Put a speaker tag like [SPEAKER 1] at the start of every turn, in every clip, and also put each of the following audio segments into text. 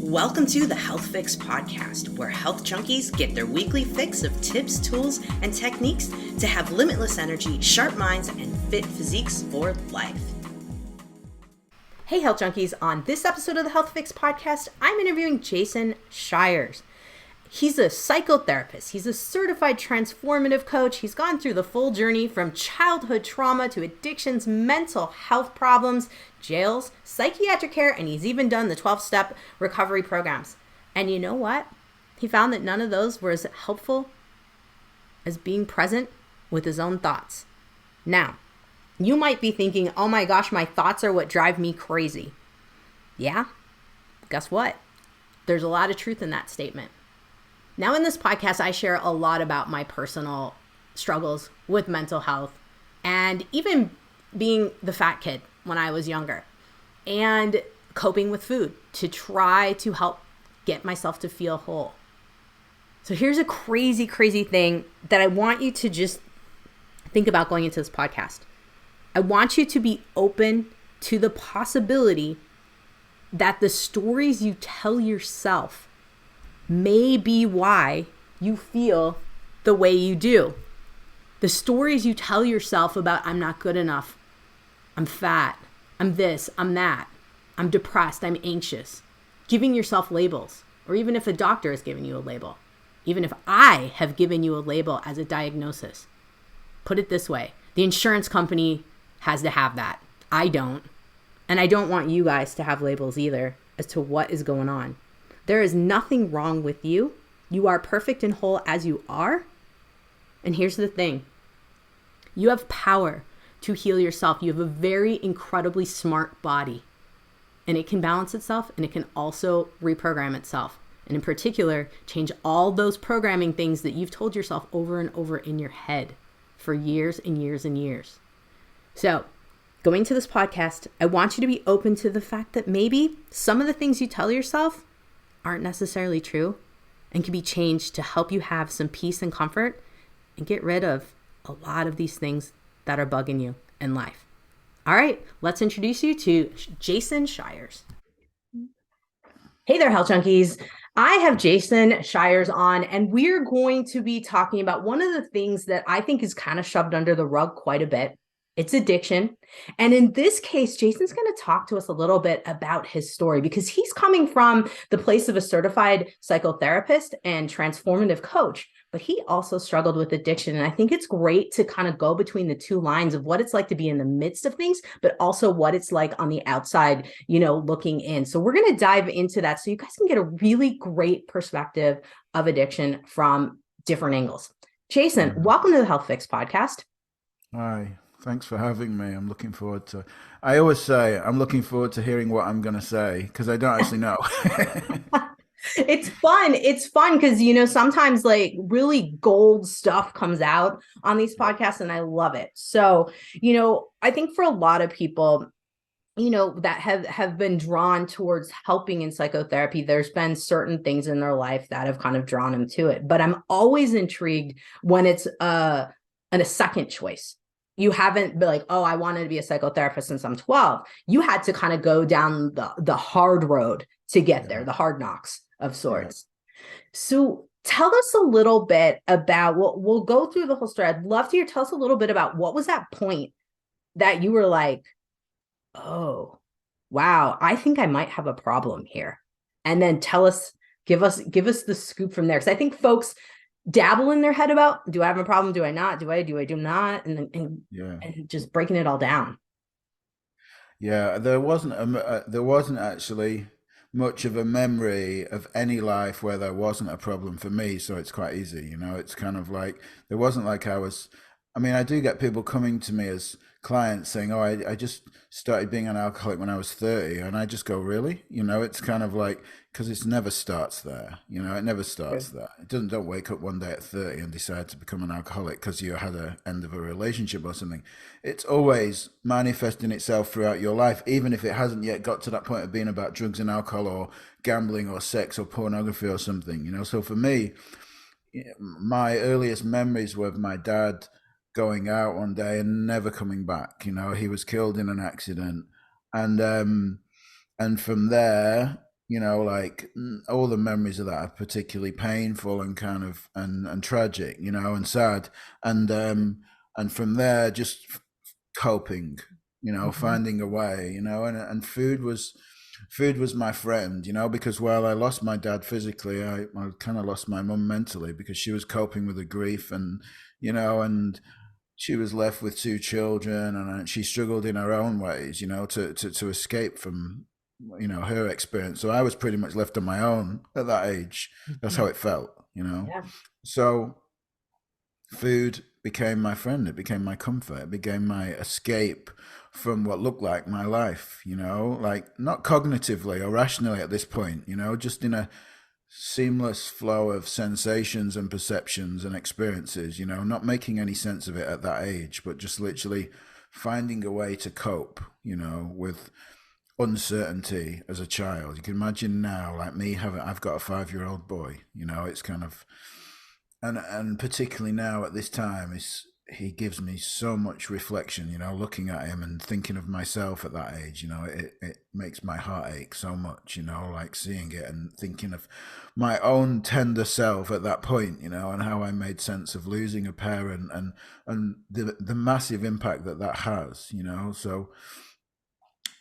[SPEAKER 1] Welcome to the Health Fix podcast, where health junkies get their weekly fix of tips, tools, and techniques to have limitless energy, sharp minds, and fit physiques for life. Hey, health junkies. On this episode of the Health Fix podcast, I'm interviewing Jason Shiers. He's a psychotherapist. He's a certified transformative coach. He's gone through the full journey from childhood trauma to addictions, mental health problems, jails, psychiatric care, and he's even done the 12-step recovery programs. And you know what? He found that none of those were as helpful as being present with his own thoughts. Now, you might be thinking, oh my gosh, my thoughts are what drive me crazy. Yeah, guess what? There's a lot of truth in that statement. Now, in this podcast, I share a lot about my personal struggles with mental health and even being the fat kid when I was younger and coping with food to try to help get myself to feel whole. So here's a crazy, crazy thing that I want you to just think about going into this podcast. I want you to be open to the possibility that the stories you tell yourself may be why you feel the way you do. The stories you tell yourself about I'm not good enough, I'm fat, I'm this, I'm that, I'm depressed, I'm anxious. Giving yourself labels, or even if a doctor is giving you a label, even if I have given you a label as a diagnosis. Put it this way, the insurance company has to have that. I don't. And I don't want you guys to have labels either as to what is going on. There is nothing wrong with you. You are perfect and whole as you are. And here's the thing. You have power to heal yourself. You have a very incredibly smart body. And it can balance itself, and it can also reprogram itself. And in particular, change all those programming things that you've told yourself over and over in your head for years and years and years. So, going to this podcast, I want you to be open to the fact that maybe some of the things you tell yourself aren't necessarily true and can be changed to help you have some peace and comfort and get rid of a lot of these things that are bugging you in life. All right, let's introduce you to Jason Shiers. Hey there, health junkies. I have Jason Shiers on, and we're going to be talking about one of the things that I think is kind of shoved under the rug quite a bit. It's addiction. And in this case, Jason's going to talk to us a little bit about his story because he's coming from the place of a certified psychotherapist and transformative coach, but he also struggled with addiction. And I think it's great to kind of go between the two lines of what it's like to be in the midst of things, but also what it's like on the outside, looking in. So we're going to dive into that so you guys can get a really great perspective of addiction from different angles. Jason, welcome to the Health Fix podcast.
[SPEAKER 2] Hi. Thanks for having me. I'm looking forward to, I always say I'm looking forward to hearing what I'm going to say because I don't actually know.
[SPEAKER 1] It's fun. It's fun because, sometimes like really gold stuff comes out on these podcasts and I love it. So, I think for a lot of people, that have been drawn towards helping in psychotherapy, there's been certain things in their life that have kind of drawn them to it. But I'm always intrigued when it's a second choice. You haven't been like, oh, I wanted to be a psychotherapist since I'm 12. You had to kind of go down the hard road to get there, the hard knocks of sorts. Yeah. So tell us a little bit about, we'll go through the whole story. I'd love to hear, tell us a little bit about what was that point that you were like, oh, wow, I think I might have a problem here. And then give us the scoop from there. Because I think folks dabble in their head about, do I have a problem? Do I not? Do I do not? And just breaking it all down.
[SPEAKER 2] Yeah, there wasn't actually much of a memory of any life where there wasn't a problem for me. So it's quite easy, it's kind of like, there wasn't like I do get people coming to me as clients saying, oh, I just started being an alcoholic when I was 30. And I just go, really? It's kind of like, because it never starts there. It never starts there. It don't wake up one day at 30 and decide to become an alcoholic because you had an end of a relationship or something. It's always manifesting itself throughout your life, even if it hasn't yet got to that point of being about drugs and alcohol or gambling or sex or pornography or something, So for me, my earliest memories were of my dad going out one day and never coming back. He was killed in an accident. And from there, you know, like all the memories of that are particularly painful and kind of and tragic, you know, and sad, and from there just coping, you know,
[SPEAKER 1] Mhm.
[SPEAKER 2] finding a way, you know, and food was my friend, you know, because while I lost my dad physically, I kind of lost my mum mentally because she was coping with the grief and, you know, and she was left with two children and she struggled in her own ways, you know, to escape from, you know, her experience. So I was pretty much left on my own at that age. That's how
[SPEAKER 1] Mhm.
[SPEAKER 2] it felt, you know.
[SPEAKER 1] Yeah.
[SPEAKER 2] So food became my friend. It became my comfort. It became my escape from what looked like my life, you know, like not cognitively or rationally at this point, you know, just in a seamless flow of sensations and perceptions and experiences, you know, not making any sense of it at that age, but just literally finding a way to cope, you know, with uncertainty as a child. You can imagine now, like me having, I've got a 5-year-old boy, you know, it's kind of, and particularly now at this time is he gives me so much reflection, you know, looking at him and thinking of myself at that age, you know, it makes my heart ache so much, you know, like seeing it and thinking of my own tender self at that point, you know, and how I made sense of losing a parent and the massive impact that that has, you know. So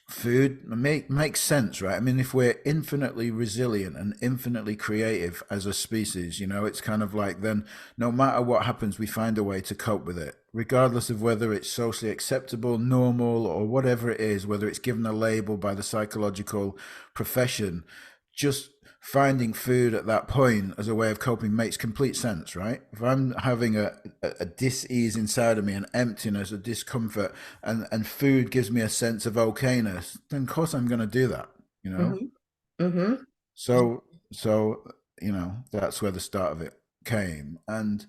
[SPEAKER 2] food makes sense, right? I mean, if we're infinitely resilient and infinitely creative as a species, you know, it's kind of like then no matter what happens, we find a way to cope with it, regardless of whether it's socially acceptable, normal, or whatever it is, whether it's given a label by the psychological profession. Just finding food at that point as a way of coping makes complete sense, right? If I'm having a dis-ease inside of me, an emptiness, a discomfort, and food gives me a sense of okayness, then of course I'm going to do that, you know.
[SPEAKER 1] Mhm. Mhm.
[SPEAKER 2] So so you know that's where the start of it came, and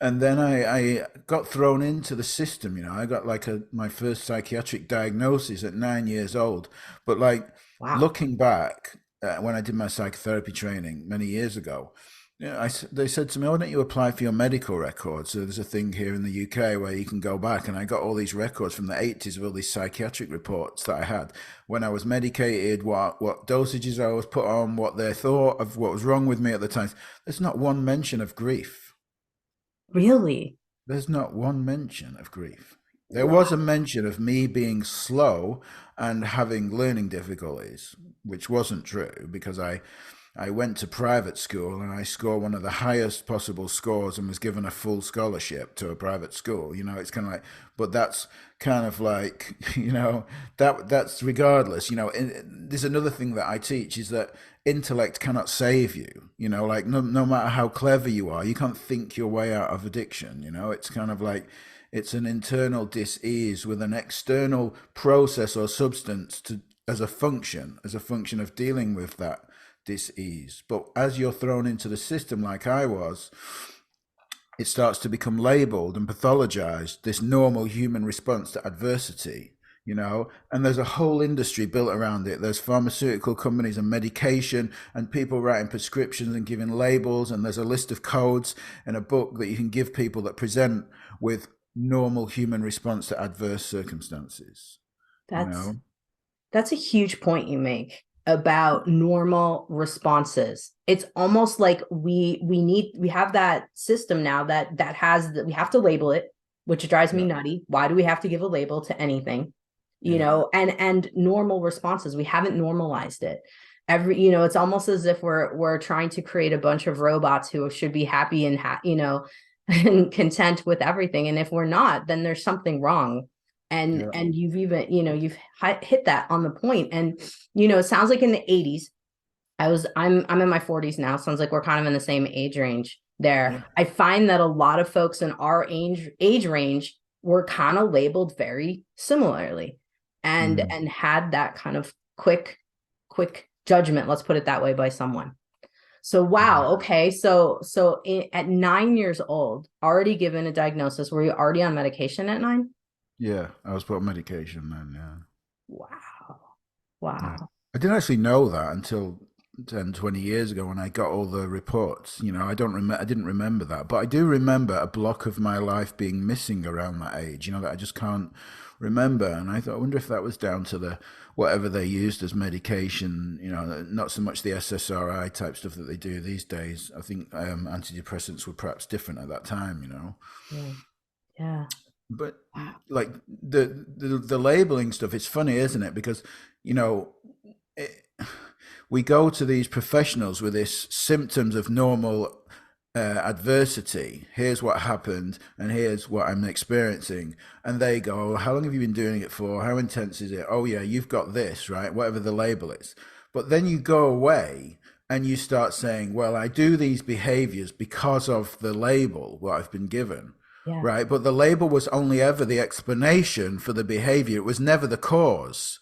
[SPEAKER 2] then I got thrown into the system. You know, I got like my first psychiatric diagnosis at 9 years old. But like
[SPEAKER 1] Wow.
[SPEAKER 2] looking back when I did my psychotherapy training many years ago, yeah, they said to me, "Why don't you apply for your medical records?" So there's a thing here in the UK where you can go back, and I got all these records from the 80s of all these psychiatric reports that I had when I was medicated, what dosages I was put on, what they thought of what was wrong with me at the time. There's not one mention of grief.
[SPEAKER 1] Really?
[SPEAKER 2] There's not one mention of grief. There was a
[SPEAKER 1] Wow.
[SPEAKER 2] mention of me being slow and having learning difficulties, which wasn't true because I went to private school and I scored one of the highest possible scores and was given a full scholarship to a private school. You know, it's kind of like, but that's kind of like, you know, that's regardless. You know, there's another thing that I teach is that intellect cannot save you. You know, like no matter how clever you are, you can't think your way out of addiction. You know, it's kind of like it's an internal dis-ease with an external process or substance to as a function of dealing with that dis-ease. But as you're thrown into the system like I was, it starts to become labeled and pathologized, this normal human response to adversity, you know, and there's a whole industry built around it. There's pharmaceutical companies and medication and people writing prescriptions and giving labels, and there's a list of codes in a book that you can give people that present with normal human response to adverse circumstances, you
[SPEAKER 1] That's
[SPEAKER 2] know.
[SPEAKER 1] That's a huge point you make about normal responses. It's almost like we have that system now that has that we have to label it, which drives me
[SPEAKER 2] Yeah,
[SPEAKER 1] nutty. Why do we have to give a label to anything? You
[SPEAKER 2] yeah,
[SPEAKER 1] know, and normal responses, we haven't normalized it. It's almost as if we're trying to create a bunch of robots who should be happy and and content with everything. And if we're not, then there's something wrong. And
[SPEAKER 2] yeah,
[SPEAKER 1] you've even, you've hit that on the point. And it sounds like in the 80s, I'm in my 40s now. Sounds like we're kind of in the same age range there.
[SPEAKER 2] yeah,
[SPEAKER 1] I find that a lot of folks in our age range were kind of labeled very similarly, and
[SPEAKER 2] mm,
[SPEAKER 1] had that kind of quick judgment, let's put it that way, by someone. So
[SPEAKER 2] yeah.
[SPEAKER 1] wow, okay. At 9 years old, already given a diagnosis, were you already on medication at 9?
[SPEAKER 2] Yeah, I was put on medication then. Yeah.
[SPEAKER 1] Wow.
[SPEAKER 2] Yeah.
[SPEAKER 1] Wow.
[SPEAKER 2] I didn't actually know that until 10, 20 years ago when I got all the reports. I didn't remember that, but I do remember a block of my life being missing around that age, that I just can't remember. And I thought, I wonder if that was down to the whatever they used as medication, not so much the SSRI type stuff that they do these days. I think antidepressants were perhaps different at that time.
[SPEAKER 1] Yeah. Yeah.
[SPEAKER 2] But
[SPEAKER 1] Wow.
[SPEAKER 2] like the labeling stuff, it's funny, isn't it? Because you know, it, we go to these professionals with this symptoms of normal adversity. Here's what happened, and here's what I'm experiencing. And they go, "How long have you been doing it for? How intense is it? Oh yeah, you've got this, right? Whatever the label is." But then you go away and you start saying, "Well, I do these behaviors because of the label, what I've been given."
[SPEAKER 1] Yeah.
[SPEAKER 2] Right? But the label was only ever the explanation for the behavior. It was never the cause.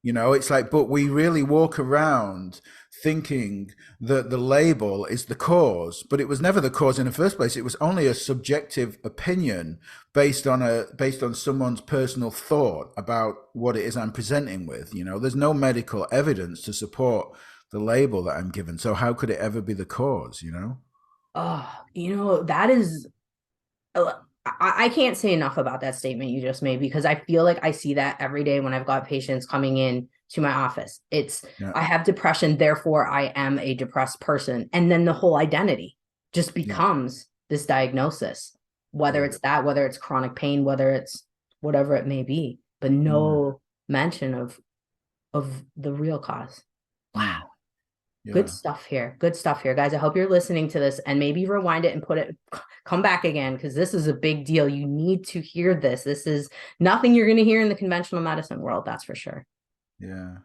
[SPEAKER 2] It's like, but we really walk around thinking that the label is the cause, but it was never the cause in the first place. It was only a subjective opinion based on someone's personal thought about what it is I'm presenting with. There's no medical evidence to support the label that I'm given. So how could it ever be the cause?
[SPEAKER 1] Oh, that is, I can't say enough about that statement you just made, because I feel like I see that every day when I've got patients coming in to my office. It's,
[SPEAKER 2] Yeah.
[SPEAKER 1] I have depression, therefore I am a depressed person. And then the whole identity just
[SPEAKER 2] Yeah.
[SPEAKER 1] becomes this diagnosis, whether
[SPEAKER 2] Yeah.
[SPEAKER 1] it's that, whether it's chronic pain, whether it's whatever it may be, but
[SPEAKER 2] Yeah.
[SPEAKER 1] no mention of the real cause. Wow.
[SPEAKER 2] Yeah.
[SPEAKER 1] Good
[SPEAKER 2] Yeah.
[SPEAKER 1] stuff here. Good stuff here, guys. I hope you're listening to this and maybe rewind it and come back again, because this is a big deal. You need to hear this. This is nothing you're going to hear in the conventional medicine world, that's for sure.
[SPEAKER 2] Yeah.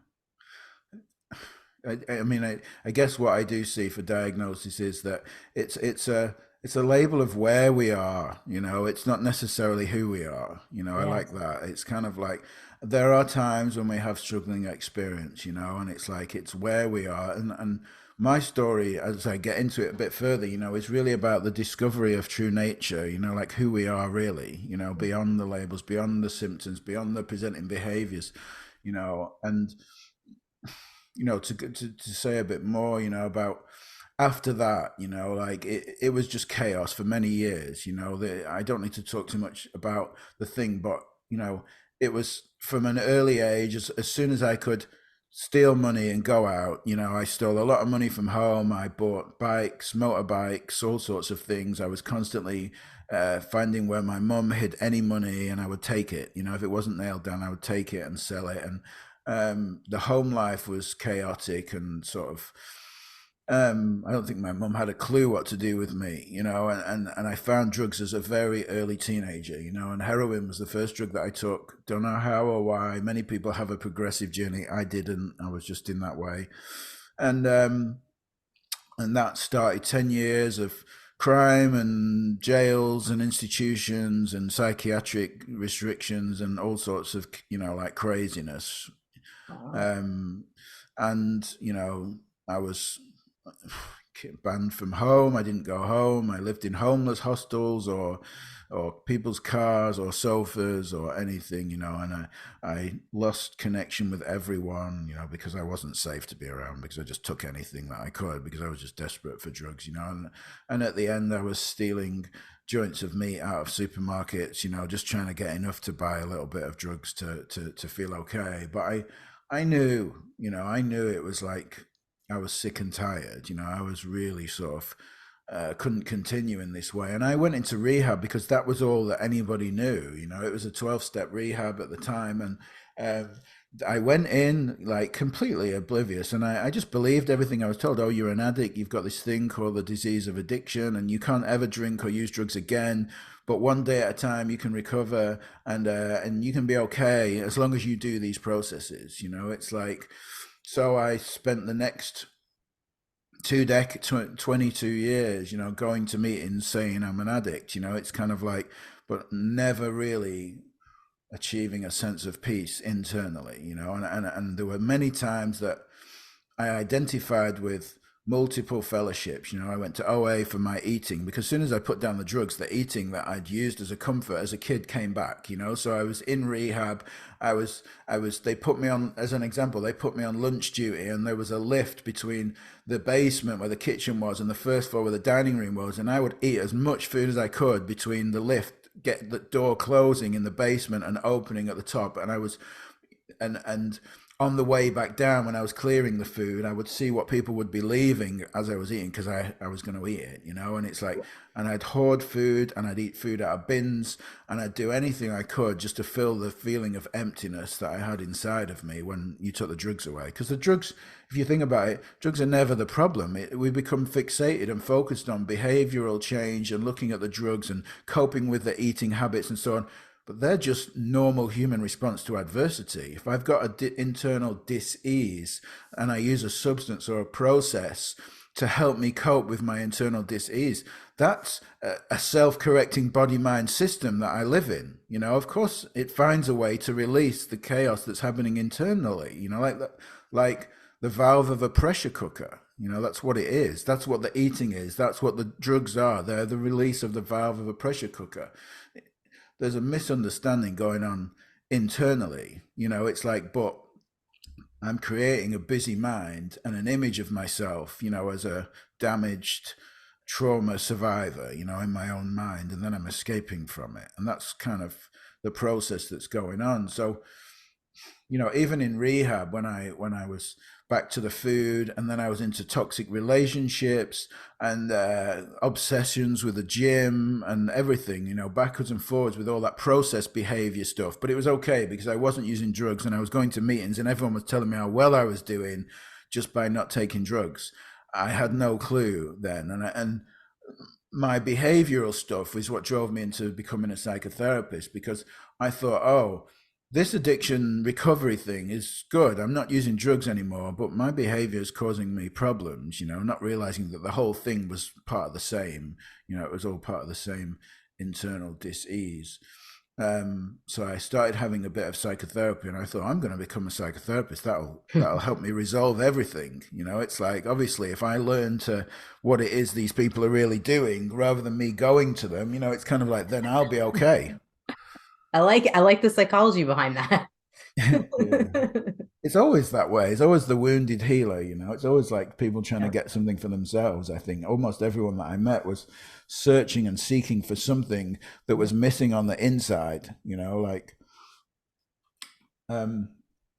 [SPEAKER 2] I mean, I guess what I do see for diagnosis is that it's a label of where we are. It's not necessarily who we are. I
[SPEAKER 1] Yes.
[SPEAKER 2] like that. It's kind of like there are times when we have struggling experience. And it's like it's where we are. And my story, as I get into it a bit further, is really about the discovery of true nature. Like who we are really. Beyond the labels, beyond the symptoms, beyond the presenting behaviors. And to say a bit more, about after that, like it was just chaos for many years. I don't need to talk too much about the thing, but it was from an early age, as soon as I could steal money and go out, I stole a lot of money from home. I bought bikes, motorbikes, all sorts of things. I was constantly finding where my mum hid any money, and I would take it. If it wasn't nailed down, I would take it and sell it. And the home life was chaotic and sort of I don't think my mum had a clue what to do with me, and I found drugs as a very early teenager, and heroin was the first drug that I took. Don't know how or why. Many people have a progressive journey. I didn't. I was just in that way. And that started 10 years of crime and jails and institutions and psychiatric restrictions and all sorts of, like craziness.
[SPEAKER 1] Wow.
[SPEAKER 2] Um, and I was banned from home. I didn't go home. I lived in homeless hostels or people's cars or sofas or anything, and I lost connection with everyone, because I wasn't safe to be around, because I just took anything that I could, because I was just desperate for drugs, and at the end I was stealing joints of meat out of supermarkets, just trying to get enough to buy a little bit of drugs to feel okay. But I knew it was like I was sick and tired. I was really sort of couldn't continue in this way. And I went into rehab because that was all that anybody knew. It was a 12-step rehab at the time. And I went in like completely oblivious, and I just believed everything I was told. Oh, you're an addict. You've got this thing called the disease of addiction, and you can't ever drink or use drugs again. But one day at a time, you can recover, and you can be okay as long as you do these processes. It's like, so I spent the next 22 years, going to meetings saying I'm an addict. It's kind of like, but never really achieving a sense of peace internally. And there were many times that I identified with multiple fellowships. You know, I went to OA for my eating because as soon as I put down the drugs, the eating that I'd used as a comfort as a kid came back, you know. So I was in rehab. They put me on, as an example, they put me on lunch duty, and there was a lift between the basement where the kitchen was and the first floor where the dining room was. And I would eat as much food as I could between the lift, get the door closing in the basement and opening at the top. And I was, and on the way back down when I was clearing the food, I would see what people would be leaving as I was eating because I was going to eat it, you know. And it's like, and I'd hoard food and I'd eat food out of bins and I'd do anything I could just to fill the feeling of emptiness that I had inside of me when you took the drugs away. Because the drugs, if you think about it, drugs are never the problem. We become fixated and focused on behavioral change and looking at the drugs and coping with the eating habits and so on, but they're just normal human response to adversity. If I've got an internal dis-ease and I use a substance or a process to help me cope with my internal dis-ease, that's a self-correcting body-mind system that I live in. You know, of course, it finds a way to release the chaos that's happening internally. You know, like the valve of a pressure cooker. You know, that's what it is. That's what the eating is. That's what the drugs are. They're the release of the valve of a pressure cooker. There's a misunderstanding going on internally. You know, it's like, but I'm creating a busy mind and an image of myself, you know, as a damaged trauma survivor, you know, in my own mind, and then I'm escaping from it. And that's kind of the process that's going on. So, you know, even in rehab, when I was back to the food, and then I was into toxic relationships and obsessions with the gym and everything, you know, backwards and forwards with all that process behavior stuff. But it was okay because I wasn't using drugs and I was going to meetings and everyone was telling me how well I was doing just by not taking drugs. I had no clue then, and my behavioral stuff is what drove me into becoming a psychotherapist, because I thought, oh, this addiction recovery thing is good. I'm not using drugs anymore, but my behavior is causing me problems, you know, not realizing that the whole thing was part of the same, you know, it was all part of the same internal dis-ease. So I started having a bit of psychotherapy, and I thought, I'm going to become a psychotherapist. That'll help me resolve everything. You know, it's like, obviously, if I learn to what it is these people are really doing rather than me going to them, you know, it's kind of like, then I'll be okay.
[SPEAKER 3] I like the psychology behind that.
[SPEAKER 2] Yeah. It's always that way. It's always the wounded healer, you know. It's always like people trying to
[SPEAKER 3] Yeah.
[SPEAKER 2] get something for themselves. I think almost everyone that I met was searching and seeking for something that was missing on the inside, you know, like um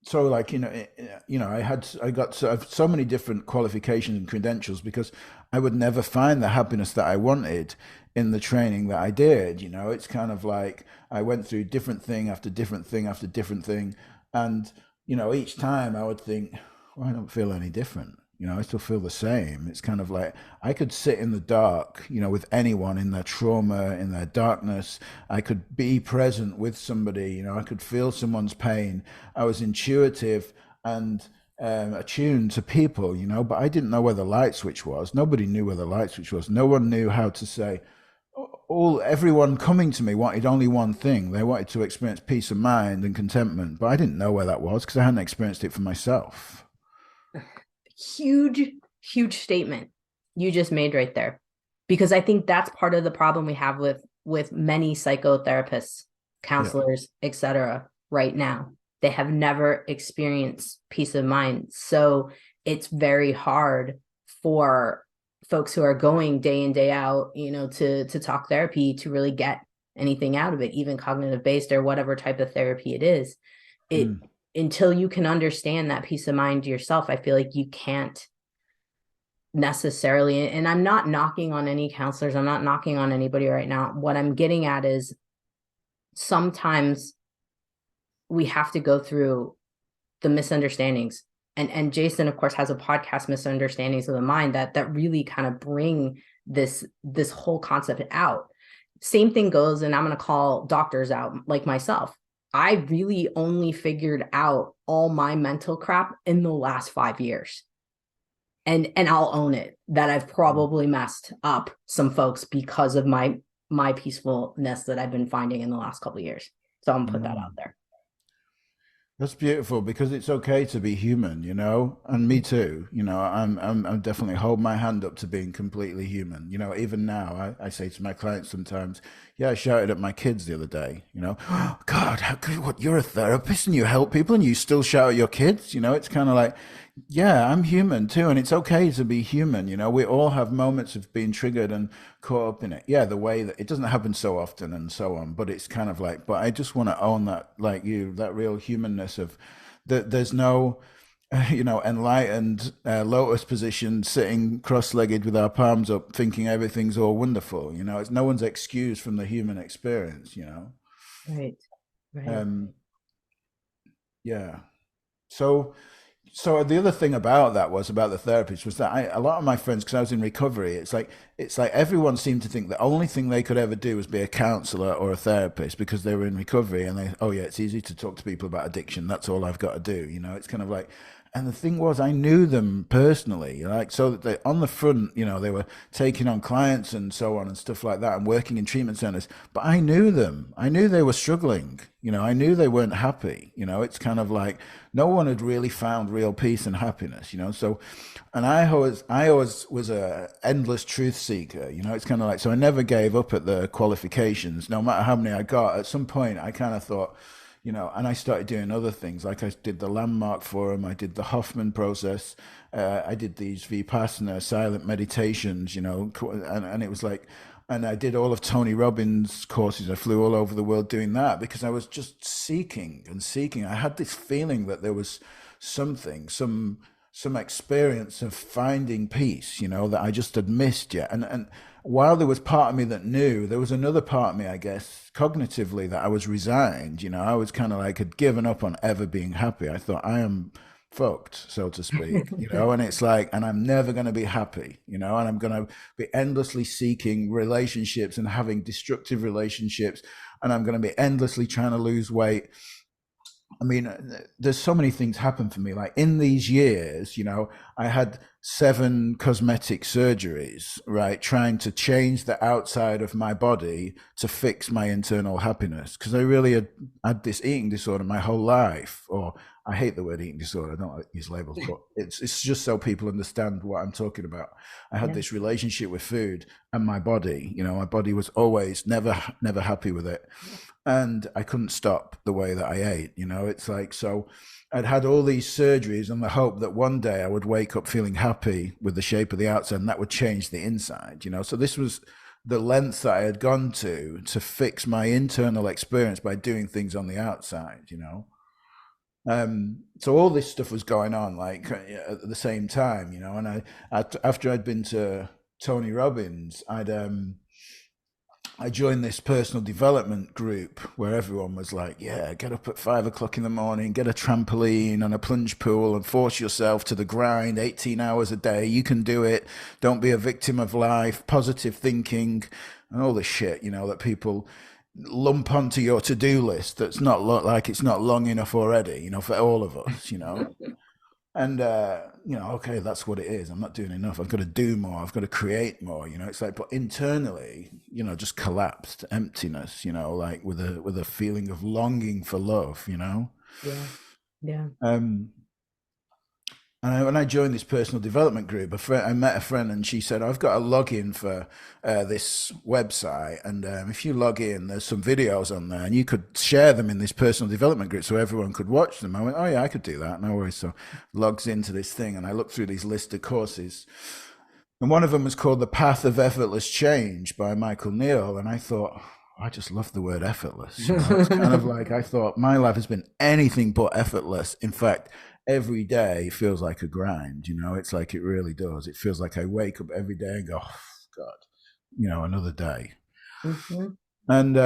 [SPEAKER 2] so like you know I got so many different qualifications and credentials because I would never find the happiness that I wanted in the training that I did. You know, it's kind of like I went through different thing after different thing after different thing, and you know, each time I would think, well, I don't feel any different. You know, I still feel the same. It's kind of like I could sit in the dark, you know, with anyone in their trauma, in their darkness. I could be present with somebody, you know, I could feel someone's pain. I was intuitive and attuned to people, you know, but I didn't know where the light switch was. Nobody knew where the light switch was. No one knew how to say, everyone coming to me wanted only one thing. They wanted to experience peace of mind and contentment, but I didn't know where that was because I hadn't experienced it for myself.
[SPEAKER 3] Huge, huge statement you just made right there. Because I think that's part of the problem we have with many psychotherapists,
[SPEAKER 2] Yeah.
[SPEAKER 3] counselors, etc. right now. They have never experienced peace of mind. So it's very hard for folks who are going day in, day out, you know, to talk therapy to really get anything out of it, even cognitive based or whatever type of therapy it is. It Until you can understand that peace of mind yourself, I feel like you can't necessarily, and I'm not knocking on any counselors, I'm not knocking on anybody right now. What I'm getting at is sometimes we have to go through the misunderstandings. And Jason, of course, has a podcast, Misunderstandings of the Mind, that really kind of bring this whole concept out. Same thing goes, and I'm going to call doctors out, like myself. I really only figured out all my mental crap in the last 5 years. And I'll own it that I've probably messed up some folks because of my peacefulness that I've been finding in the last couple of years. So I'm gonna put that out there.
[SPEAKER 2] That's beautiful because it's okay to be human, you know, and me too. You know, I'm definitely hold my hand up to being completely human. You know, even now, I say to my clients sometimes, yeah, I shouted at my kids the other day. You know, oh, God, how could what? You're a therapist and you help people and you still shout at your kids. You know, it's kind of like, yeah, I'm human too, and it's okay to be human. You know, we all have moments of being triggered and caught up in it. Yeah, the way that it doesn't happen so often and so on, but it's kind of like, but I just want to own that, like you, that real humanness of that. There's no, you know, enlightened lotus position sitting cross-legged with our palms up, thinking everything's all wonderful. You know, it's no one's excuse from the human experience. You know,
[SPEAKER 3] Right. Right.
[SPEAKER 2] um, yeah. So so the other thing about that was about the therapist was that a lot of my friends, because I was in recovery, it's like everyone seemed to think the only thing they could ever do was be a counselor or a therapist because they were in recovery, and they, oh yeah, it's easy to talk to people about addiction. That's all I've got to do. You know, it's kind of like, and the thing was, I knew them personally, like, so that they, on the front, you know, they were taking on clients and so on and stuff like that and working in treatment centers. But I knew them. I knew they were struggling. You know, I knew they weren't happy. You know, it's kind of like no one had really found real peace and happiness, you know. So, and I always was a endless truth seeker, you know. It's kind of like, so I never gave up at the qualifications, no matter how many I got. At some point, I kind of thought, you know, and I started doing other things. Like I did the Landmark Forum, I did the Hoffman process, I did these Vipassana silent meditations, you know, and it was like, and I did all of Tony Robbins' courses. I flew all over the world doing that because I was just seeking and seeking. I had this feeling that there was something, some experience of finding peace, you know, that I just had missed yet. And while there was part of me that knew, there was another part of me, I guess, cognitively that I was resigned. You know, I was kind of like had given up on ever being happy. I thought I am fucked, so to speak, you know, and it's like, and I'm never going to be happy, you know, and I'm going to be endlessly seeking relationships and having destructive relationships, and I'm going to be endlessly trying to lose weight. I mean, there's so many things happen for me. Like in these years, you know, I had 7 cosmetic surgeries, right? Trying to change the outside of my body to fix my internal happiness. Because I really had this eating disorder my whole life. Or I hate the word eating disorder. I don't like these labels, but it's just so people understand what I'm talking about. I had
[SPEAKER 3] Yeah.
[SPEAKER 2] this relationship with food and my body. You know, my body was always never happy with it, and I couldn't stop the way that I ate. You know, it's like, so I'd had all these surgeries and the hope that one day I would wake up feeling happy with the shape of the outside and that would change the inside, you know. So this was the lengths that I had gone to fix my internal experience by doing things on the outside, you know. So all this stuff was going on like at the same time, you know. And after I'd been to Tony Robbins, I joined this personal development group where everyone was like, yeah, get up at 5 o'clock in the morning, get a trampoline and a plunge pool and force yourself to the grind 18 hours a day. You can do it. Don't be a victim of life, positive thinking, and all this shit, you know, that people lump onto your to-do list that's not like it's not long enough already, you know, for all of us, you know. And you know, okay, that's what it is. I'm not doing enough. I've got to do more. I've got to create more. You know, it's like, but internally, you know, just collapsed emptiness. You know, like with a feeling of longing for love. You know.
[SPEAKER 3] Yeah. Yeah.
[SPEAKER 2] And when I joined this personal development group, I met a friend, and she said, "I've got a login for this website, and if you log in, there's some videos on there, and you could share them in this personal development group so everyone could watch them." I went, "Oh yeah, I could do that, no worries." So logs into this thing, and I looked through these listed courses, and one of them was called "The Path of Effortless Change" by Michael Neal, and I thought, oh, I just love the word effortless. You know, it's kind of like I thought my life has been anything but effortless. In fact, every day feels like a grind. You know, it's like it really does. It feels like I wake up every day and go, oh, God, you know, another day.
[SPEAKER 3] Mm-hmm.
[SPEAKER 2] And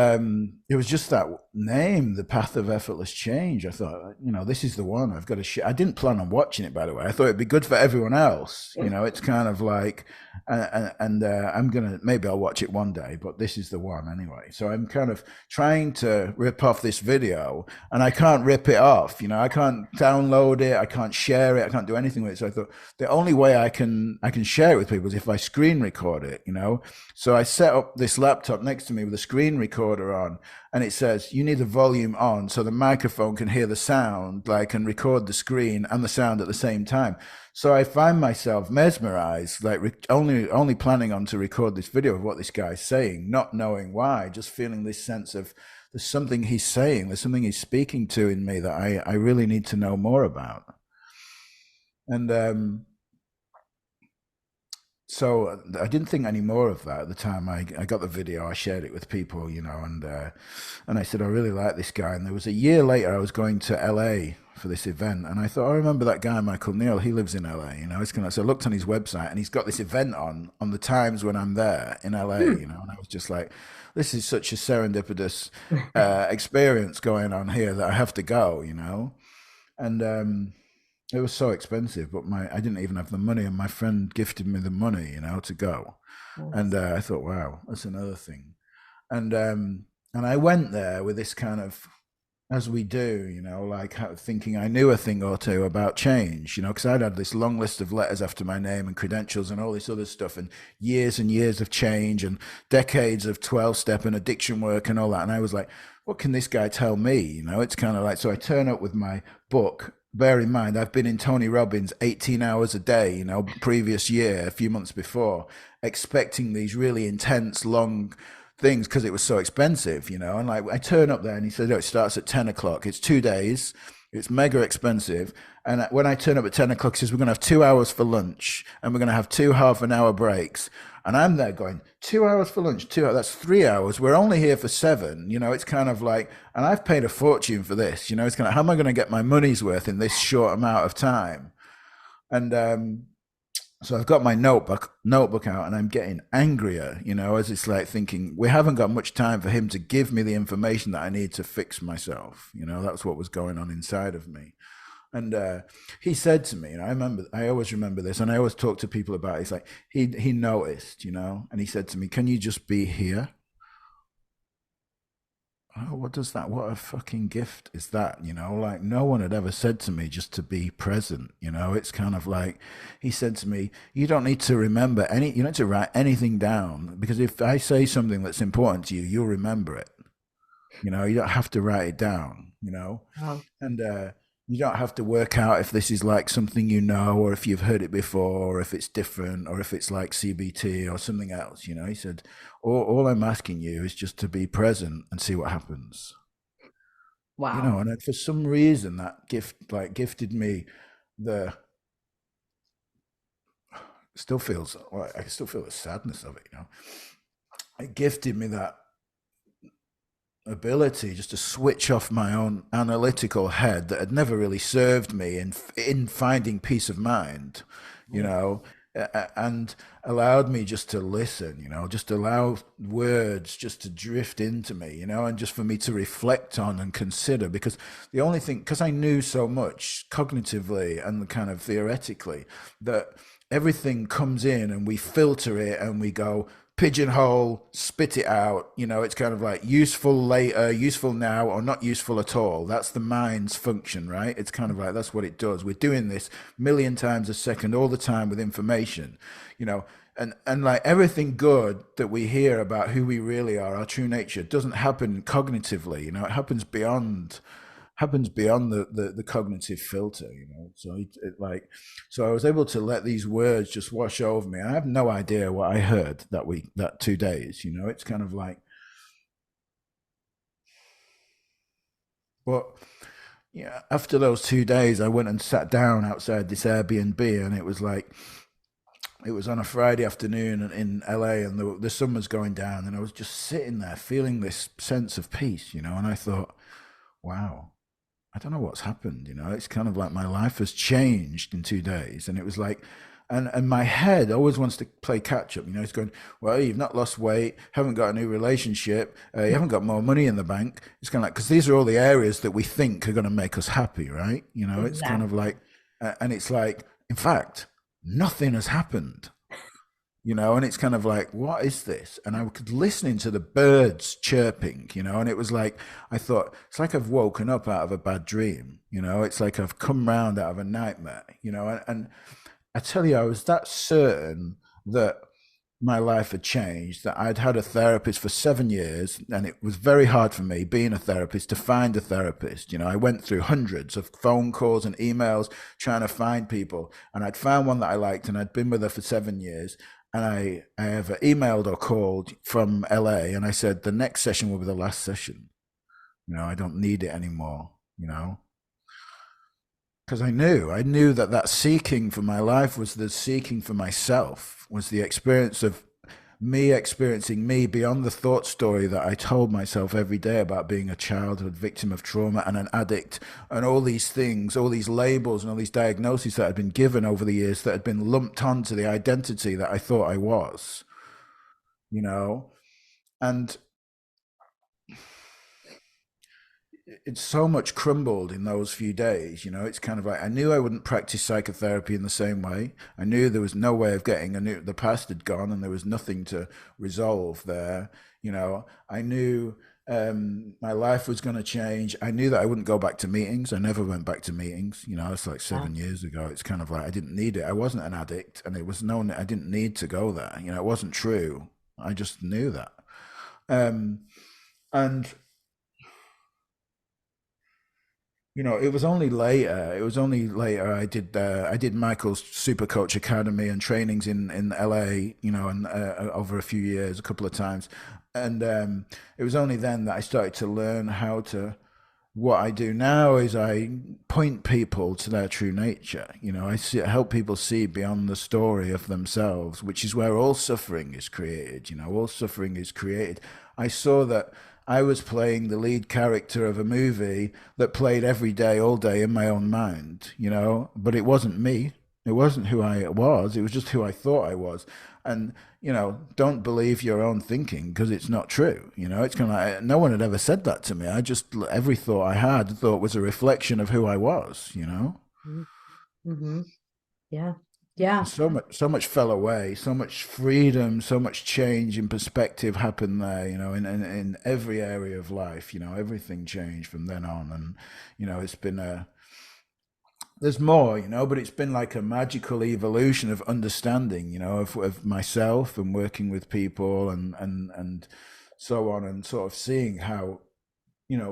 [SPEAKER 2] it was just that name, The Path of Effortless Change. I thought, you know, this is the one. I've got to share. I didn't plan on watching it, by the way. I thought it'd be good for everyone else. You know, it's kind of like, and I'm going to, maybe I'll watch it one day, but this is the one anyway. So I'm kind of trying to rip off this video, and I can't rip it off. You know, I can't download it. I can't share it. I can't do anything with it. So I thought the only way I can share it with people is if I screen record it, you know. So I set up this laptop next to me with a screen screen recorder on, and it says you need the volume on so the microphone can hear the sound, like, and record the screen and the sound at the same time. So I find myself mesmerized, like only planning on to record this video of what this guy's saying, not knowing why, just feeling this sense of there's something he's saying, there's something he's speaking to in me that I really need to know more about. And so I didn't think any more of that at the time. I got the video, I shared it with people, you know, and I said, I really like this guy. And there was a year later, I was going to LA for this event, and I thought, I remember that guy, Michael Neal, he lives in LA, you know. So I looked on his website, and he's got this event on the times when I'm there in LA, you know, and I was just like, this is such a serendipitous experience going on here that I have to go, you know. And it was so expensive, but I didn't even have the money, and my friend gifted me the money, you know, to go.
[SPEAKER 3] Yes.
[SPEAKER 2] And I thought, wow, that's another thing. And I went there with this kind of, as we do, you know, like thinking I knew a thing or two about change, you know, because I'd had this long list of letters after my name and credentials and all this other stuff, and years of change and decades of 12-step and addiction work and all that. And I was like, what can this guy tell me? You know, it's kind of like, so I turn up with my book. Bear in mind, I've been in Tony Robbins 18 hours a day, you know, previous year, a few months before, expecting these really intense, long things because it was so expensive, you know. And like, I turn up there and he said, oh, it starts at 10 o'clock. It's 2 days. It's mega expensive. And when I turn up at 10 o'clock, he says, we're going to have 2 hours for lunch and we're going to have 2 half-an-hour breaks. And I'm there going, 2 hours for lunch, 2 hours, that's 3 hours. We're only here for 7. You know, it's kind of like, and I've paid a fortune for this, you know, it's kind of, how am I going to get my money's worth in this short amount of time? And so I've got my notebook out, and I'm getting angrier, you know, as it's like thinking, we haven't got much time for him to give me the information that I need to fix myself. You know, that's what was going on inside of me. And he said to me, and I always remember this, and I always talk to people about it. It's like, he noticed, you know, and he said to me, can you just be here? Oh, what a fucking gift is that, you know? Like, no one had ever said to me just to be present, you know? It's kind of like, he said to me, you don't need to remember you don't need to write anything down, because if I say something that's important to you, you'll remember it. You know, you don't have to write it down, you know?
[SPEAKER 3] Wow.
[SPEAKER 2] And you don't have to work out if this is like something you know, or if you've heard it before, or if it's different, or if it's like CBT or something else, you know? He said, all I'm asking you is just to be present and see what happens.
[SPEAKER 3] Wow.
[SPEAKER 2] You know, and for some reason that gifted me still feels like, I still feel the sadness of it, you know? It gifted me that ability just to switch off my own analytical head that had never really served me in finding peace of mind, you know, and allowed me just to listen, you know, just allow words just to drift into me, you know, and just for me to reflect on and consider. Because the only thing, because I knew so much cognitively and kind of theoretically, that everything comes in and we filter it and we go, pigeonhole, spit it out, you know. It's kind of like useful later, useful now, or not useful at all. That's the mind's function, right? It's kind of like, that's what it does. We're doing this a million times a second all the time with information, you know. And like everything good that we hear about who we really are, our true nature, doesn't happen cognitively, you know. It happens beyond the cognitive filter, you know. So I was able to let these words just wash over me. I have no idea what I heard that 2 days, you know. It's kind of like, but yeah, after those 2 days, I went and sat down outside this Airbnb, and it was on a Friday afternoon in LA, and the sun was going down, and I was just sitting there feeling this sense of peace, you know. And I thought, wow, I don't know what's happened, you know. It's kind of like my life has changed in 2 days. And it was like, and my head always wants to play catch up, you know. It's going, well, you've not lost weight, haven't got a new relationship, you haven't got more money in the bank. It's kind of like, because these are all the areas that we think are going to make us happy, right? You know, It's kind of like, and it's like, in fact, nothing has happened. You know, and it's kind of like, what is this? And I could listening to the birds chirping, you know, and it was like, I thought, it's like I've woken up out of a bad dream, you know. It's like I've come round out of a nightmare, you know. And I tell you, I was that certain that my life had changed, that I'd had a therapist for 7 years, and it was very hard for me being a therapist to find a therapist. I went through hundreds of phone calls and emails trying to find people, and I'd found one that I liked, and I'd been with her for 7 years. And I have emailed or called from LA, and I said, the next session will be the last session. I don't need it anymore, because I knew that seeking for my life was the seeking for myself, was the experience of me experiencing me beyond the thought story that I told myself every day about being a childhood victim of trauma and an addict, and all these things, all these labels and all these diagnoses that had been given over the years that had been lumped onto the identity that I thought I was, and it's so much crumbled in those few days. It's kind of like, I knew I wouldn't practice psychotherapy in the same way. I knew there was no way of getting, I knew the past had gone and there was nothing to resolve there. I knew my life was going to change. I knew that I wouldn't go back to meetings. I never went back to meetings. It's like 7 years ago. It's kind of like, I didn't need it. I wasn't an addict, and it was known I didn't need to go there. It wasn't true. I just knew that. And it was only later I did Michael's Super Coach Academy and trainings in LA, and over a few years, a couple of times. And it was only then that I started to learn what I do now is I point people to their true nature. I help people see beyond the story of themselves, which is where all suffering is created. All suffering is created. I saw that I was playing the lead character of a movie that played every day, all day in my own mind, but it wasn't me. It wasn't who I was. It was just who I thought I was. And, don't believe your own thinking because it's not true. It's kind of like, no one had ever said that to me. Every thought I had thought was a reflection of who I was,
[SPEAKER 3] Mm-hmm. Yeah. Yeah.
[SPEAKER 2] So much fell away, so much freedom, so much change in perspective happened there, in every area of life, everything changed from then on. And, it's been there's more, but it's been like a magical evolution of understanding, of myself and working with people and so on, and sort of seeing how,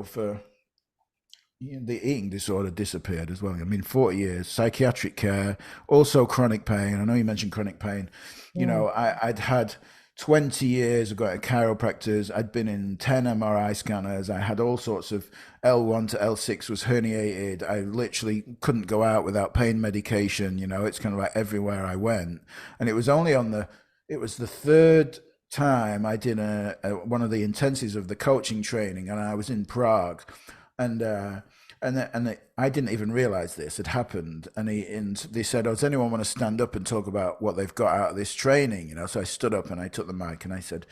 [SPEAKER 2] for the eating disorder disappeared as well. 40 years, psychiatric care, also chronic pain. I know you mentioned chronic pain. I'd had 20 years of going to chiropractors. I'd been in 10 MRI scanners. I had all sorts of L1 to L6 was herniated. I literally couldn't go out without pain medication. It's kind of like everywhere I went. And it was only it was the third time I did one of the intensives of the coaching training, and I was in Prague. And I didn't even realize this had happened. And they said, "Oh, does anyone want to stand up and talk about what they've got out of this training?" So I stood up and I took the mic and I said,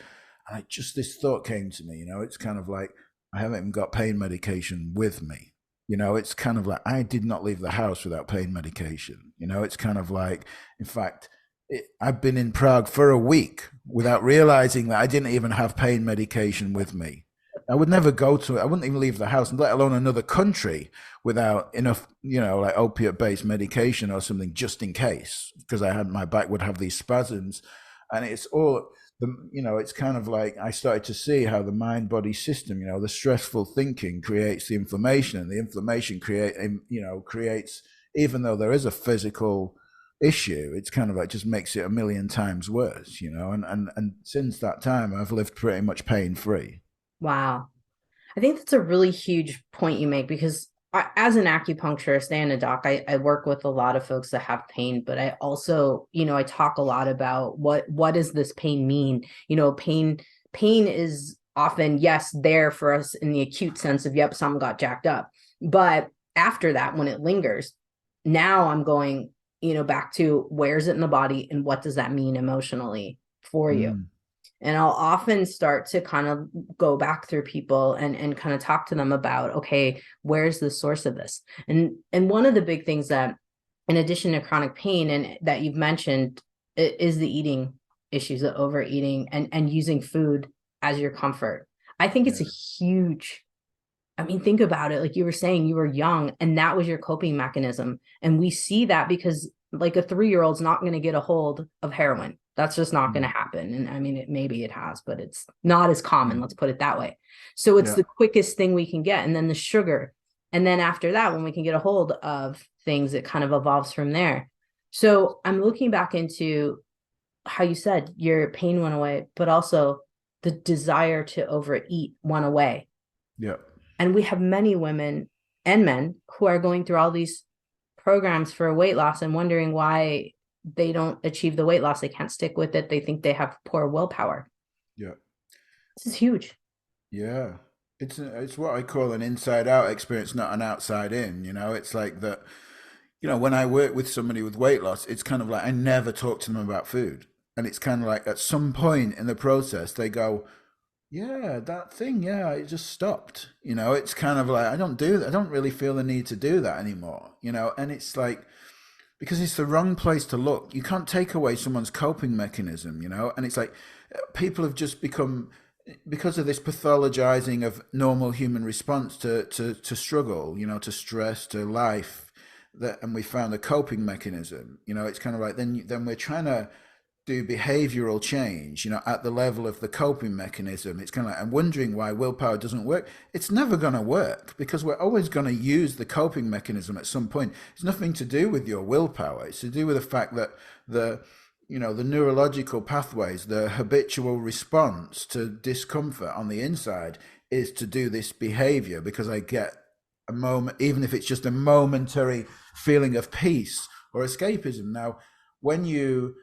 [SPEAKER 2] this thought came to me. It's kind of like, I haven't even got pain medication with me. It's kind of like, I did not leave the house without pain medication. It's kind of like, in fact, I've been in Prague for a week without realizing that I didn't even have pain medication with me. I would never I wouldn't even leave the house, let alone another country, without enough, like opiate-based medication or something, just in case, because my back would have these spasms. And it's all, it's kind of like, I started to see how the mind-body system, the stressful thinking creates the inflammation, and the inflammation creates, even though there is a physical issue, it's kind of like just makes it a million times worse, and since that time, I've lived pretty much pain-free.
[SPEAKER 3] Wow. I think that's a really huge point you make, because as an acupuncturist and a doc, I work with a lot of folks that have pain, but I also, I talk a lot about what does this pain mean? Pain is often, yes, there for us in the acute sense of, yep, someone got jacked up. But after that, when it lingers, now I'm going, back to where's it in the body and what does that mean emotionally for you? And I'll often start to kind of go back through people and kind of talk to them about, okay, where's the source of this? And one of the big things that, in addition to chronic pain, and that you've mentioned, is the eating issues, the overeating and using food as your comfort. I think it's a huge, think about it. Like you were saying, you were young and that was your coping mechanism. And we see that because Like a 3-year-old's not going to get a hold of heroin. That's just not going to happen. And I mean, maybe it has, but it's not as common. Let's put it that way. So it's
[SPEAKER 2] Yeah.
[SPEAKER 3] the quickest thing we can get. And then the sugar. And then after that, when we can get a hold of things, it kind of evolves from there. So I'm looking back into how you said your pain went away, but also the desire to overeat went away.
[SPEAKER 2] Yeah.
[SPEAKER 3] And we have many women and men who are going through all these programs for weight loss and wondering why they don't achieve the weight loss. They can't stick with it. They think they have poor willpower.
[SPEAKER 2] Yeah.
[SPEAKER 3] This is huge.
[SPEAKER 2] Yeah. It's what I call an inside out experience, not an outside in, you know. It's like that, you know, when I work with somebody with weight loss, it's kind of like I never talk to them about food. And it's kind of like at some point in the process, they go, yeah, that thing, yeah, it just stopped. You know, it's kind of like I don't do that. I don't really feel the need to do that anymore, you know. And it's like because it's the wrong place to look. You can't take away someone's coping mechanism, you know. And it's like people have just become because of this pathologizing of normal human response to struggle, you know, to stress, to life, that, and we found a coping mechanism. You know, it's kind of like then we're trying to do behavioral change, you know, at the level of the coping mechanism. It's kind of like, I'm wondering why willpower doesn't work. It's never going to work because we're always going to use the coping mechanism at some point. It's nothing to do with your willpower. It's to do with the fact that the neurological pathways, the habitual response to discomfort on the inside is to do this behavior because I get a moment, even if it's just a momentary feeling of peace or escapism. Now, when you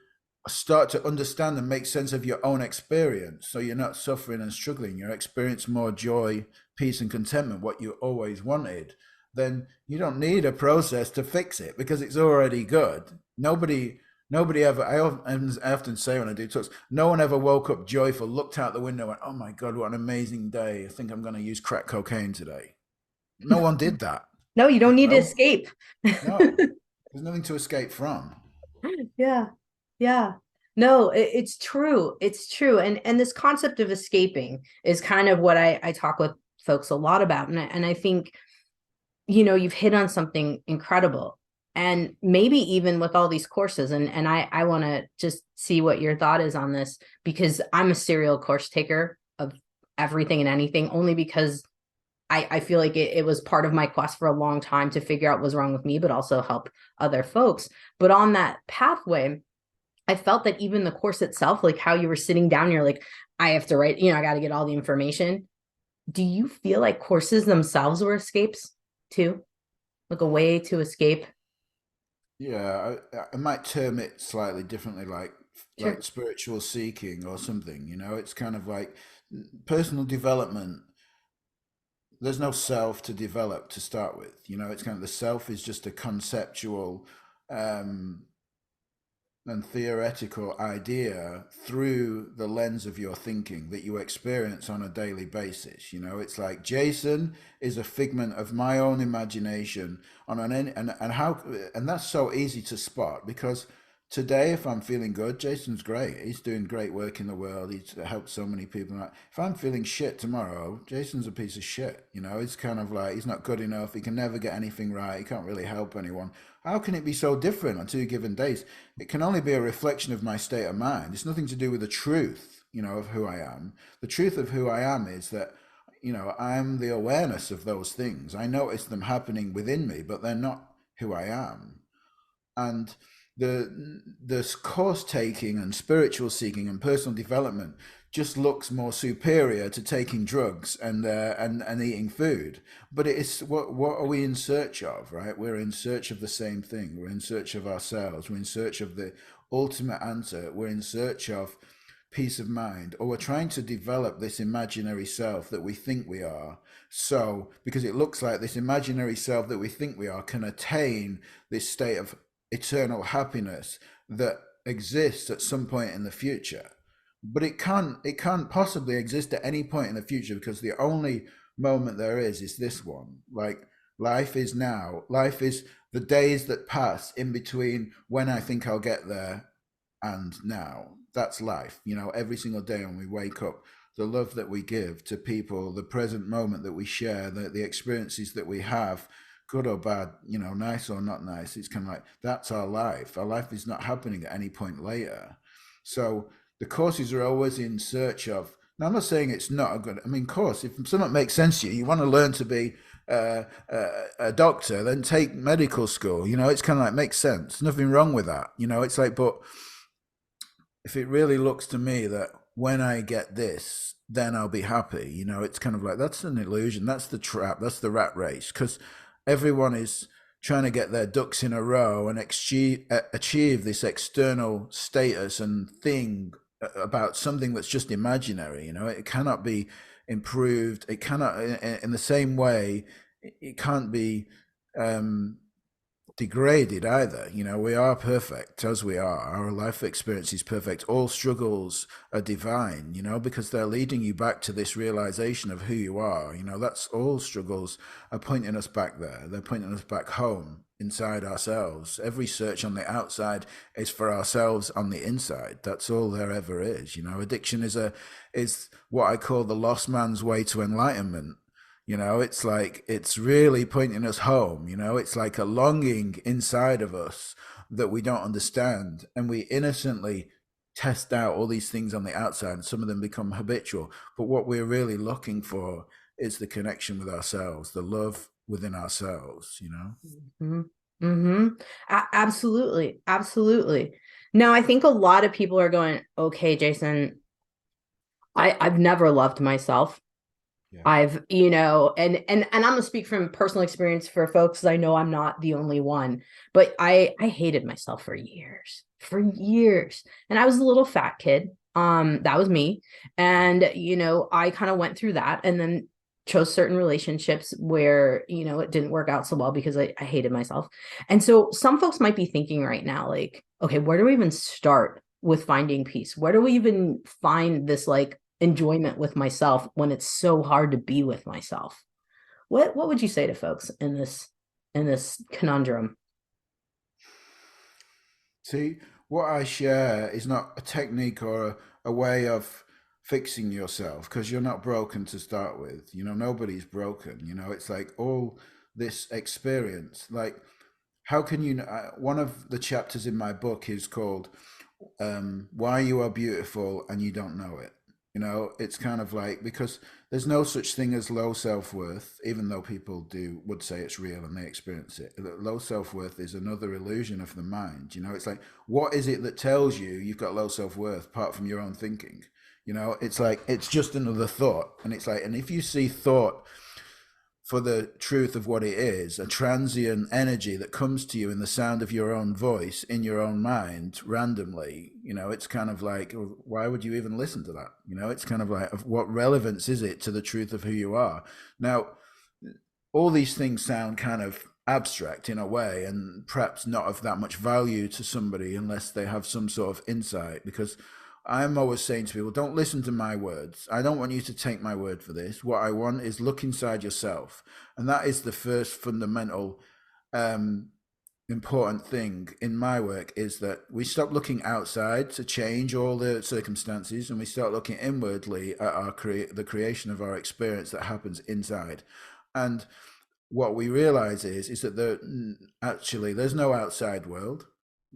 [SPEAKER 2] start to understand and make sense of your own experience, so you're not suffering and struggling, you experience more joy, peace, and contentment, what you always wanted, then you don't need a process to fix it because it's already good. Nobody ever, I often say when I do talks, no one ever woke up joyful, looked out the window and went, oh my God, what an amazing day. I think I'm going to use crack cocaine today. No one did that.
[SPEAKER 3] No, you don't need to
[SPEAKER 2] No,
[SPEAKER 3] escape.
[SPEAKER 2] no, there's nothing to escape from.
[SPEAKER 3] Yeah. Yeah. No, it's true. It's true. And this concept of escaping is kind of what I talk with folks a lot about. And I think, you know, you've hit on something incredible. And maybe even with all these courses, and I want to just see what your thought is on this, because I'm a serial course taker of everything and anything, only because I feel like it was part of my quest for a long time to figure out what was wrong with me, but also help other folks. But on that pathway, I felt that even the course itself, like how you were sitting down, you're like, I have to write, you know, I got to get all the information. Do you feel like courses themselves were escapes too? Like a way to escape?
[SPEAKER 2] Yeah, I might term it slightly differently, like
[SPEAKER 3] Sure.
[SPEAKER 2] spiritual seeking or something. You know, it's kind of like personal development. There's no self to develop to start with. You know, it's kind of the self is just a conceptual um, and theoretical idea through the lens of your thinking that you experience on a daily basis. You know, it's like Jason is a figment of my own imagination on and that's so easy to spot because today if I'm feeling good, Jason's great. He's doing great work in the world. He's helped so many people. If I'm feeling shit tomorrow, Jason's a piece of shit. You know, it's kind of like he's not good enough. He can never get anything right. He can't really help anyone. How can it be so different on 2 given days? It can only be a reflection of my state of mind. It's nothing to do with the truth, you know, of who I am. The truth of who I am is that, you know, I'm the awareness of those things. I notice them happening within me, but they're not who I am. And the course taking and spiritual seeking and personal development just looks more superior to taking drugs and eating food. But it is what are we in search of, right? We're in search of the same thing. We're in search of ourselves. We're in search of the ultimate answer. We're in search of peace of mind, or we're trying to develop this imaginary self that we think we are. So, because it looks like this imaginary self that we think we are can attain this state of eternal happiness that exists at some point in the future. But it can't possibly exist at any point in the future because the only moment there is this one. Like life is now. Life is the days that pass in between when I think I'll get there and now. That's life. You know, every single day when we wake up, the love that we give to people, the present moment that we share, the experiences that we have good or bad, you know, nice or not nice. It's kind of like, that's our life. Our life is not happening at any point later. So the courses are always in search of, now I'm not saying it's not a good, I mean, of course, if something makes sense to you, you want to learn to be a doctor, then take medical school. You know, it's kind of like, makes sense. Nothing wrong with that. You know, it's like, but if it really looks to me that when I get this, then I'll be happy. You know, it's kind of like, that's an illusion. That's the trap. That's the rat race. Because everyone is trying to get their ducks in a row and achieve this external status and thing about something that's just imaginary. You know, it cannot be improved. It cannot, in the same way, it can't be degraded either. You know, we are perfect as we are. Our life experience is perfect. All struggles are divine, you know, because they're leading you back to this realization of who you are. You know, that's all struggles are pointing us back there. They're pointing us back home inside ourselves. Every search on the outside is for ourselves on the inside. That's all there ever is. You know, addiction is what I call the lost man's way to enlightenment. You know, it's like, it's really pointing us home. You know, it's like a longing inside of us that we don't understand. And we innocently test out all these things on the outside, and some of them become habitual. But what we're really looking for is the connection with ourselves, the love within ourselves, you know?
[SPEAKER 3] Mm-hmm. Mm-hmm. Absolutely. Absolutely. Now, I think a lot of people are going, okay, Jason, I've never loved myself.
[SPEAKER 2] Yeah.
[SPEAKER 3] I've, you know, and I'm gonna speak from personal experience for folks. I know I'm not the only one, but I hated myself for years, and I was a little fat kid. That was me, and you know, I kind of went through that, and then chose certain relationships where you know it didn't work out so well because I hated myself. And so some folks might be thinking right now, like, okay, where do we even start with finding peace? Where do we even find this like enjoyment with myself when it's so hard to be with myself? What would you say to folks in this conundrum?
[SPEAKER 2] See, what I share is not a technique or a way of fixing yourself, because you're not broken to start with. You know, nobody's broken. You know, it's like all this experience. Like, how can you? One of the chapters in my book is called "Why You Are Beautiful and You Don't Know It." You know, it's kind of like, because there's no such thing as low self-worth, even though people would say it's real and they experience it. Low self-worth is another illusion of the mind. You know, it's like, what is it that tells you you've got low self-worth apart from your own thinking? You know, it's like, it's just another thought. And it's like, and if you see thought for the truth of what it is, a transient energy that comes to you in the sound of your own voice, in your own mind, randomly, you know, it's kind of like, why would you even listen to that? You know, it's kind of like, what relevance is it to the truth of who you are? Now, all these things sound kind of abstract in a way, and perhaps not of that much value to somebody unless they have some sort of insight, because I'm always saying to people, don't listen to my words. I don't want you to take my word for this. What I want is look inside yourself. And that is the first fundamental important thing in my work, is that we stop looking outside to change all the circumstances, and we start looking inwardly at the creation of our experience that happens inside. And what we realize is that actually there's no outside world.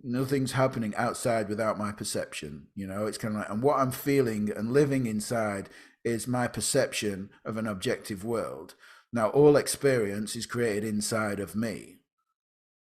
[SPEAKER 2] Nothing's happening outside without my perception. You know, it's kind of like, and what I'm feeling and living inside is my perception of an objective world. Now, all experience is created inside of me.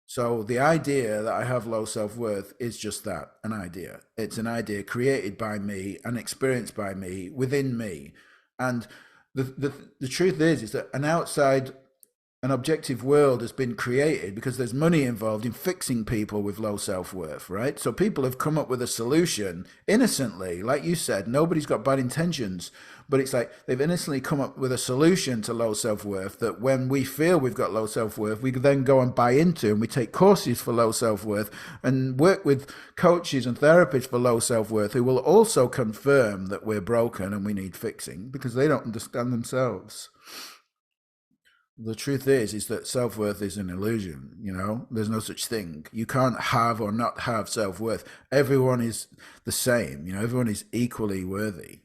[SPEAKER 2] So the idea that I have low self-worth is just that, an idea. It's an idea created by me and experienced by me within me. And the truth is that an objective world has been created because there's money involved in fixing people with low self-worth, right? So people have come up with a solution innocently. Like you said, nobody's got bad intentions, but it's like they've innocently come up with a solution to low self-worth that when we feel we've got low self-worth, we then go and buy into, and we take courses for low self-worth and work with coaches and therapists for low self-worth, who will also confirm that we're broken and we need fixing because they don't understand themselves. The truth is that self-worth is an illusion. You know, there's no such thing. You can't have or not have self-worth. Everyone is the same. You know, everyone is equally worthy,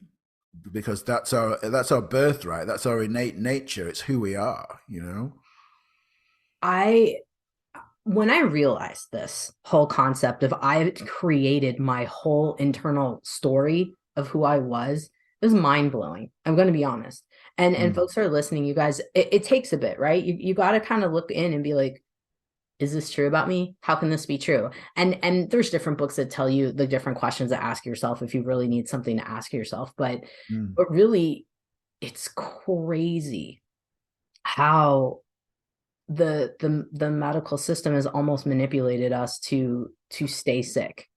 [SPEAKER 2] because that's our birthright. That's our innate nature. It's who we are, you know.
[SPEAKER 3] When I realized this whole concept of I created my whole internal story of who I was, it was mind blowing. I'm going to be honest. And folks who are listening, you guys, it takes a bit, right? You got to kind of look in and be like, is this true about me? How can this be true? And there's different books that tell you the different questions to ask yourself if you really need something to ask yourself. But really, it's crazy how the medical system has almost manipulated us to stay sick,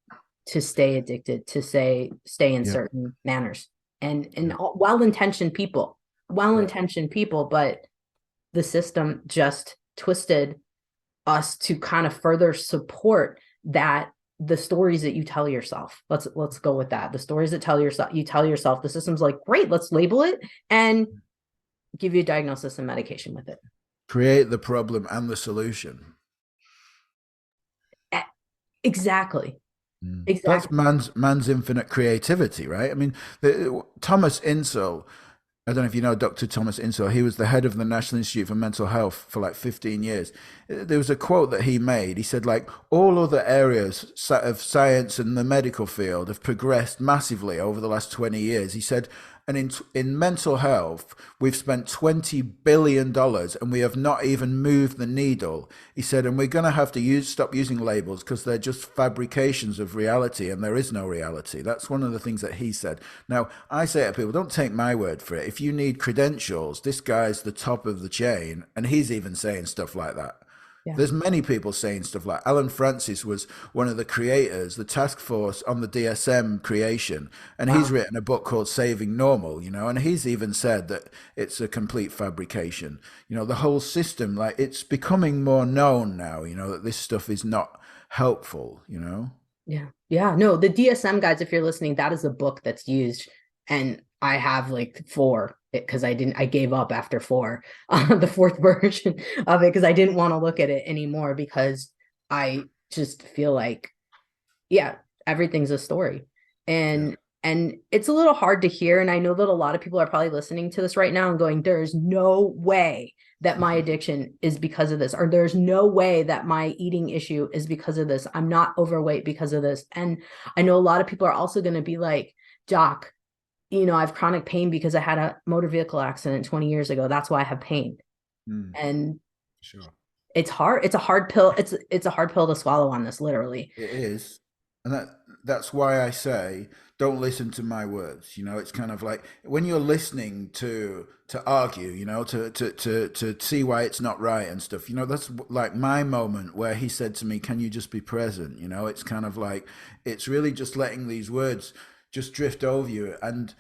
[SPEAKER 3] to stay addicted, to stay in certain manners, and well-intentioned people, but the system just twisted us to kind of further support that the stories that you tell yourself. Let's go with that. The stories that you tell yourself, the system's like, great, let's label it and give you a diagnosis and medication with it.
[SPEAKER 2] Create the problem and the solution.
[SPEAKER 3] Exactly.
[SPEAKER 2] That's man's infinite creativity, right? I mean, Thomas Insel, I don't know if you know Dr. Thomas Insel. He was the head of the National Institute for Mental Health for like 15 years. There was a quote that he made. He said, like, all other areas of science and the medical field have progressed massively over the last 20 years. He said, and in mental health, we've spent $20 billion and we have not even moved the needle. He said, and we're going to have to stop using labels because they're just fabrications of reality and there is no reality. That's one of the things that he said. Now, I say to people, don't take my word for it. If you need credentials, this guy's the top of the chain and he's even saying stuff like that. Yeah. There's many people saying stuff like Alan Francis was one of the creators, the task force on the DSM creation, and he's written a book called Saving Normal, and he's even said that it's a complete fabrication. The whole system, like, it's becoming more known now, that this stuff is not helpful,
[SPEAKER 3] Yeah. No, the DSM guides, if you're listening, that is a book that's used, and I have like 4 because I gave up after 4, the 4th version of it, because I didn't want to look at it anymore because I just feel like, everything's a story. And it's a little hard to hear. And I know that a lot of people are probably listening to this right now and going, there's no way that my addiction is because of this, or there's no way that my eating issue is because of this. I'm not overweight because of this. And I know a lot of people are also going to be like, Doc, I have chronic pain because I had a motor vehicle accident 20 years ago. That's why I have pain. And
[SPEAKER 2] sure,
[SPEAKER 3] it's hard. It's a hard pill. It's a hard pill to swallow on this, literally.
[SPEAKER 2] It is. And that's why I say, don't listen to my words. It's kind of like when you're listening to argue, to see why it's not right and stuff, that's like my moment where he said to me, can you just be present? It's kind of like, it's really just letting these words just drift over you. And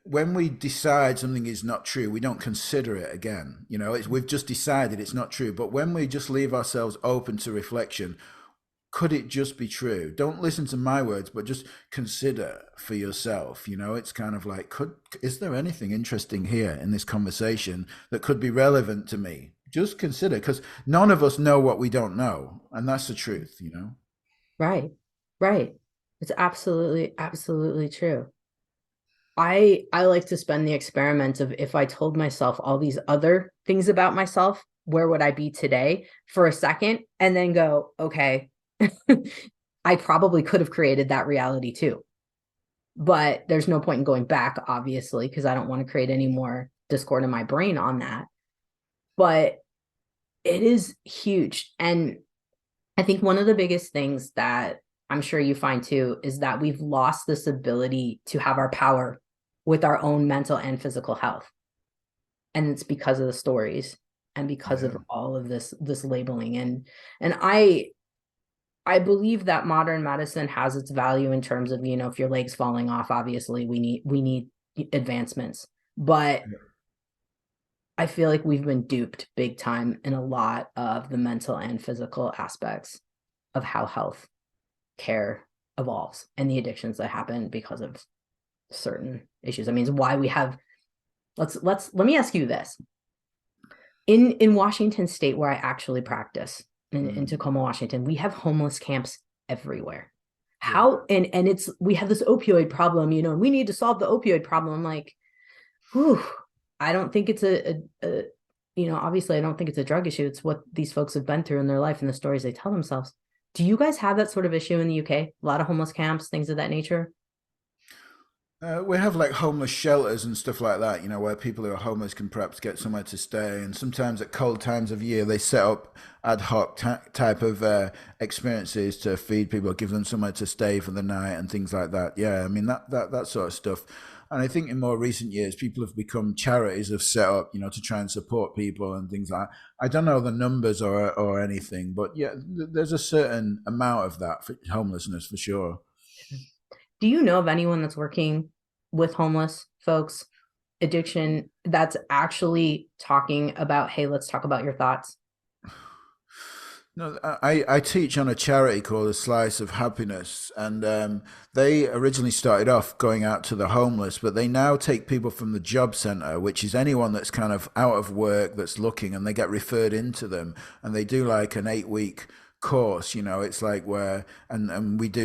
[SPEAKER 2] when we decide something is not true, we don't consider it again. We've just decided it's not true. But when we just leave ourselves open to reflection, could it just be true? Don't listen to my words, but just consider for yourself. It's kind of like, is there anything interesting here in this conversation that could be relevant to me? Just consider, because none of us know what we don't know. And that's the truth,
[SPEAKER 3] Right. It's absolutely true. I like to spend the experiment of, if I told myself all these other things about myself, where would I be today, for a second, and then go, okay, I probably could have created that reality too. But there's no point in going back, obviously, because I don't want to create any more discord in my brain on that. But it is huge. And I think one of the biggest things that I'm sure you find too is that we've lost this ability to have our power with our own mental and physical health. And it's because of the stories and because of all of this labeling. And I believe that modern medicine has its value in terms of, if your leg's falling off, obviously we need advancements. But I feel like we've been duped big time in a lot of the mental and physical aspects of how health care evolves and the addictions that happen because of certain issues. I mean, it's why we have, let me ask you this. In Washington State, where I actually practice, in Tacoma, Washington, we have homeless camps everywhere. How, and we have this opioid problem, and we need to solve the opioid problem. I'm like, whew, I don't think it's obviously I don't think it's a drug issue. It's what these folks have been through in their life and the stories they tell themselves. Do you guys have that sort of issue in the UK? A lot of homeless camps, things of that nature?
[SPEAKER 2] We have like homeless shelters and stuff like that, where people who are homeless can perhaps get somewhere to stay. And sometimes at cold times of year, they set up ad hoc type of experiences to feed people, give them somewhere to stay for the night and things like that. Yeah, I mean, that sort of stuff. And I think in more recent years, people have become charities have set up, to try and support people and things like that. I don't know the numbers or anything, but yeah, there's a certain amount of that for homelessness for sure.
[SPEAKER 3] Do you know of anyone that's working with homeless folks, addiction, that's actually talking about, hey, let's talk about your thoughts?
[SPEAKER 2] No, I teach on a charity called A Slice of Happiness, and they originally started off going out to the homeless, but they now take people from the job centre, which is anyone that's kind of out of work that's looking, and they get referred into them, and they do like an 8 week course. It's like where and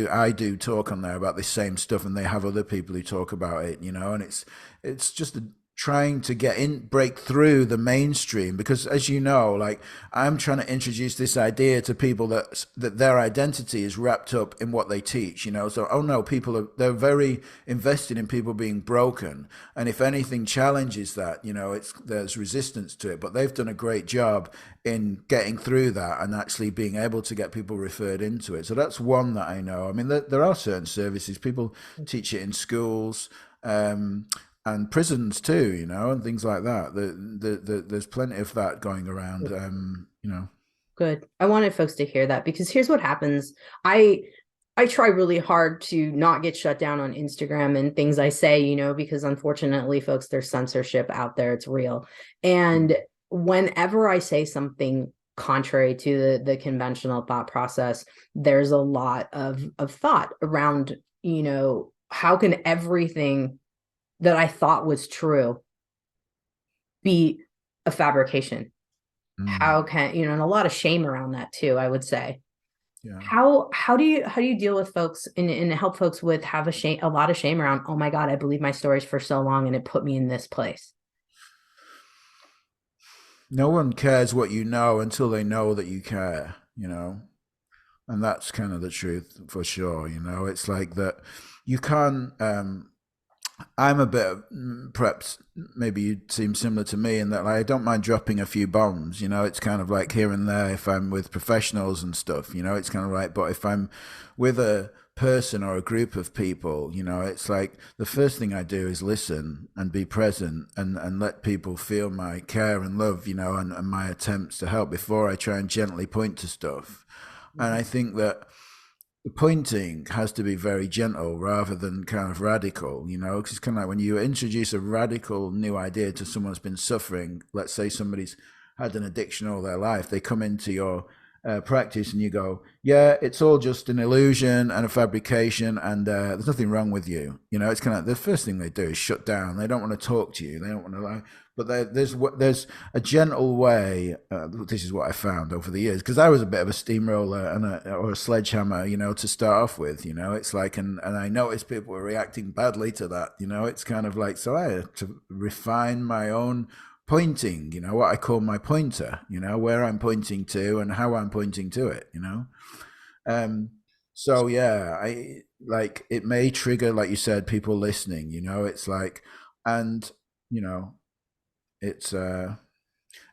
[SPEAKER 2] I do talk on there about the same stuff, and they have other people who talk about it, and it's just trying to break through the mainstream, because as you know, like, I'm trying to introduce this idea to people that their identity is wrapped up in what they teach. So, oh no, they're very invested in people being broken, and if anything challenges that, there's resistance to it, but they've done a great job in getting through that and actually being able to get people referred into it. So that's one that I know. I mean, there are certain services, people teach it in schools, and prisons too, and things like that. There's plenty of that going around.
[SPEAKER 3] Good. I wanted folks to hear that, because here's what happens. I try really hard to not get shut down on Instagram and things I say, because unfortunately, folks, there's censorship out there. It's real. And whenever I say something contrary to the conventional thought process, there's a lot of thought around, how can everything that I thought was true be a fabrication? How can, and a lot of shame around that too, I would say.
[SPEAKER 2] Yeah.
[SPEAKER 3] How do you deal with folks and help folks with have a lot of shame around, oh my God, I believe my stories for so long and it put me in this place?
[SPEAKER 2] No one cares what you know until they know that you care, and that's kind of the truth for sure. It's like that you can't I'm a bit perhaps maybe you seem similar to me in that, like, I don't mind dropping a few bombs. It's kind of like here and there if I'm with professionals and stuff. It's kind of like, but if I'm with a person or a group of people, it's like the first thing I do is listen and be present and let people feel my care and love, and my attempts to help before I try and gently point to stuff. And I think that the pointing has to be very gentle rather than kind of radical, because it's kind of like when you introduce a radical new idea to someone who's been suffering. Let's say somebody's had an addiction all their life, they come into your practice and you go, yeah, it's all just an illusion and a fabrication, and there's nothing wrong with you. It's kind of like the first thing they do is shut down. They don't want to talk to you. They don't want to like. But there's a gentle way. This is what I found over the years, because I was a bit of a steamroller or a sledgehammer, to start off with. It's like, and I noticed people were reacting badly to that. It's kind of like, so I had to refine my own pointing. What I call my pointer. Where I'm pointing to and how I'm pointing to it. So yeah, I like, it may trigger, like you said, people listening. It's like, and it's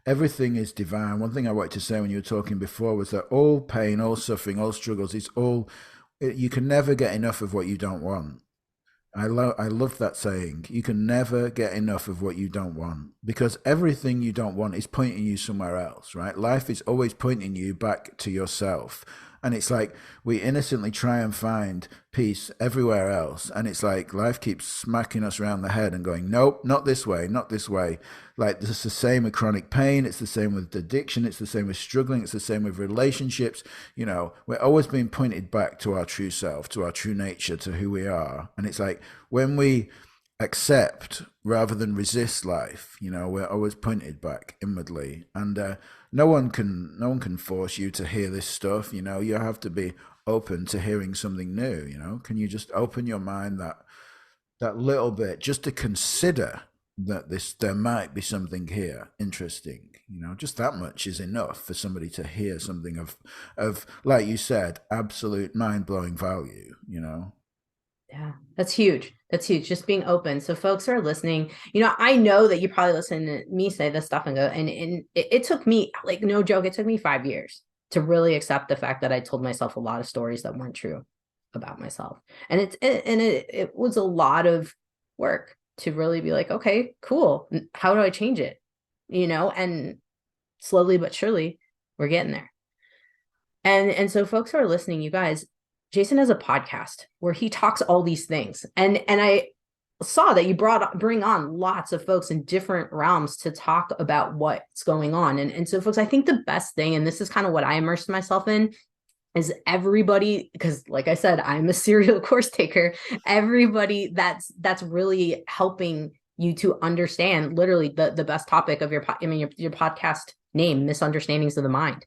[SPEAKER 2] everything is divine. One thing I wanted to say when you were talking before was that all pain, all suffering, all struggles, you can never get enough of what you don't want. I love that saying. You can never get enough of what you don't want, because everything you don't want is pointing you somewhere else, right? Life is always pointing you back to yourself. And it's like we innocently try and find peace everywhere else. And it's like life keeps smacking us around the head and going, nope, not this way, not this way. Like, it's the same with chronic pain. It's the same with addiction. It's the same with struggling. It's the same with relationships. We're always being pointed back to our true self, to our true nature, to who we are. And it's like when we accept rather than resist life, we're always pointed back inwardly. And no one can force you to hear this stuff. You have to be open to hearing something new. Can you just open your mind that little bit, just to consider that there might be something here interesting. Just that much is enough for somebody to hear something of like you said, absolute mind-blowing value.
[SPEAKER 3] Yeah, that's huge. That's huge. Just being open. So folks who are listening, I know that you probably listen to me say this stuff and go, and it took me, like, no joke, it took me 5 years to really accept the fact that I told myself a lot of stories that weren't true about myself. And it was a lot of work to really be like, okay, cool. How do I change it? And slowly but surely we're getting there. And so folks who are listening, you guys, Jason has a podcast where he talks all these things. And I saw that you bring on lots of folks in different realms to talk about what's going on. And so folks, I think the best thing, and this is kind of what I immersed myself in, is everybody, because like I said, I'm a serial course taker, everybody that's really helping you to understand literally the best topic of your podcast name, Misunderstandings of the Mind.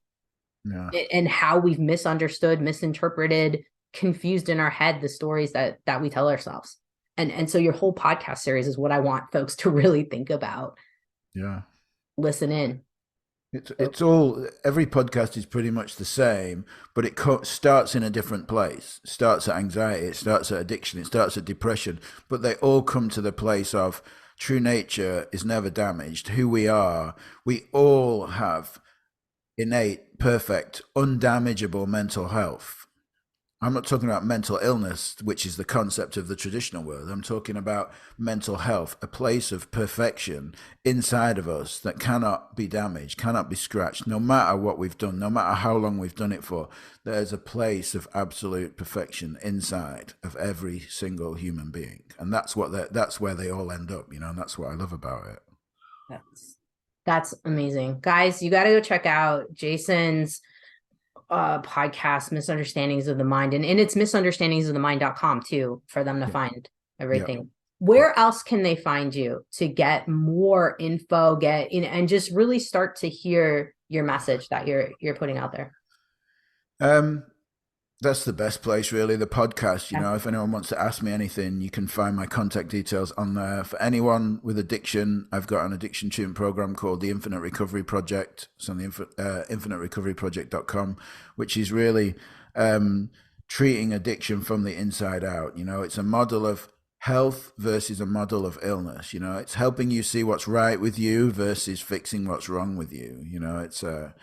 [SPEAKER 2] Yeah.
[SPEAKER 3] And how we've misunderstood, misinterpreted, confused in our head the stories that we tell ourselves. And so your whole podcast series is what I want folks to really think about.
[SPEAKER 2] Yeah.
[SPEAKER 3] Listen in.
[SPEAKER 2] It's all, every podcast is pretty much the same, but it starts in a different place. It starts at anxiety, it starts at addiction, it starts at depression, but they all come to the place of true nature is never damaged. Who we are, we all have innate, perfect, undamageable mental health. I'm not talking about mental illness, which is the concept of the traditional world. I'm talking about mental health, a place of perfection inside of us that cannot be damaged, cannot be scratched, no matter what we've done, no matter how long we've done it for. There's a place of absolute perfection inside of every single human being. And that's where they all end up, and that's what I love about it.
[SPEAKER 3] That's amazing. Guys, you got to go check out Jason's podcast, Misunderstandings of the Mind, and it's misunderstandingsofthemind.com too, for them to find everything. Yeah. Where else can they find you to get more info, and just really start to hear your message that you're putting out there?
[SPEAKER 2] That's the best place, really, the podcast. If anyone wants to ask me anything, you can find my contact details on there. For anyone with addiction, I've got an addiction treatment program called the Infinite Recovery Project. It's on the infiniterecoveryproject.com, which is really treating addiction from the inside out. It's a model of health versus a model of illness. It's helping you see what's right with you versus fixing what's wrong with you. It's a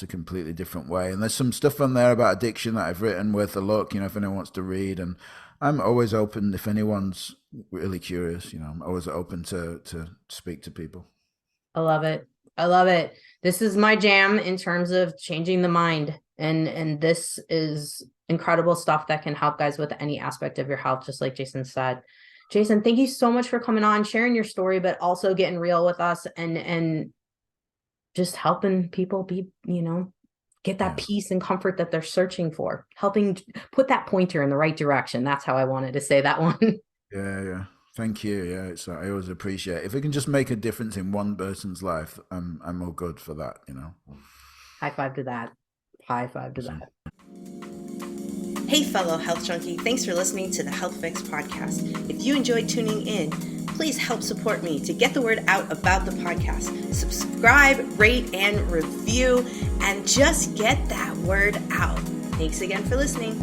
[SPEAKER 2] completely different way. And there's some stuff on there about addiction that I've written worth a look, if anyone wants to read. And I'm always open, if anyone's really curious, I'm always open to speak to people.
[SPEAKER 3] I love it. I love it. This is my jam in terms of changing the mind. And this is incredible stuff that can help guys with any aspect of your health, just like Jason said. Jason, thank you so much for coming on, sharing your story, but also getting real with us and just helping people be, get that peace and comfort that they're searching for, helping put that pointer in the right direction. That's how I wanted to say that one.
[SPEAKER 2] Yeah. Thank you. Yeah, I always appreciate it. If it can just make a difference in one person's life, I'm all good for that,
[SPEAKER 3] High five to that. High five to that.
[SPEAKER 1] Hey, fellow health junkie, thanks for listening to the Health Fix podcast. If you enjoyed tuning in, please help support me to get the word out about the podcast. Subscribe, rate, and review, and just get that word out. Thanks again for listening.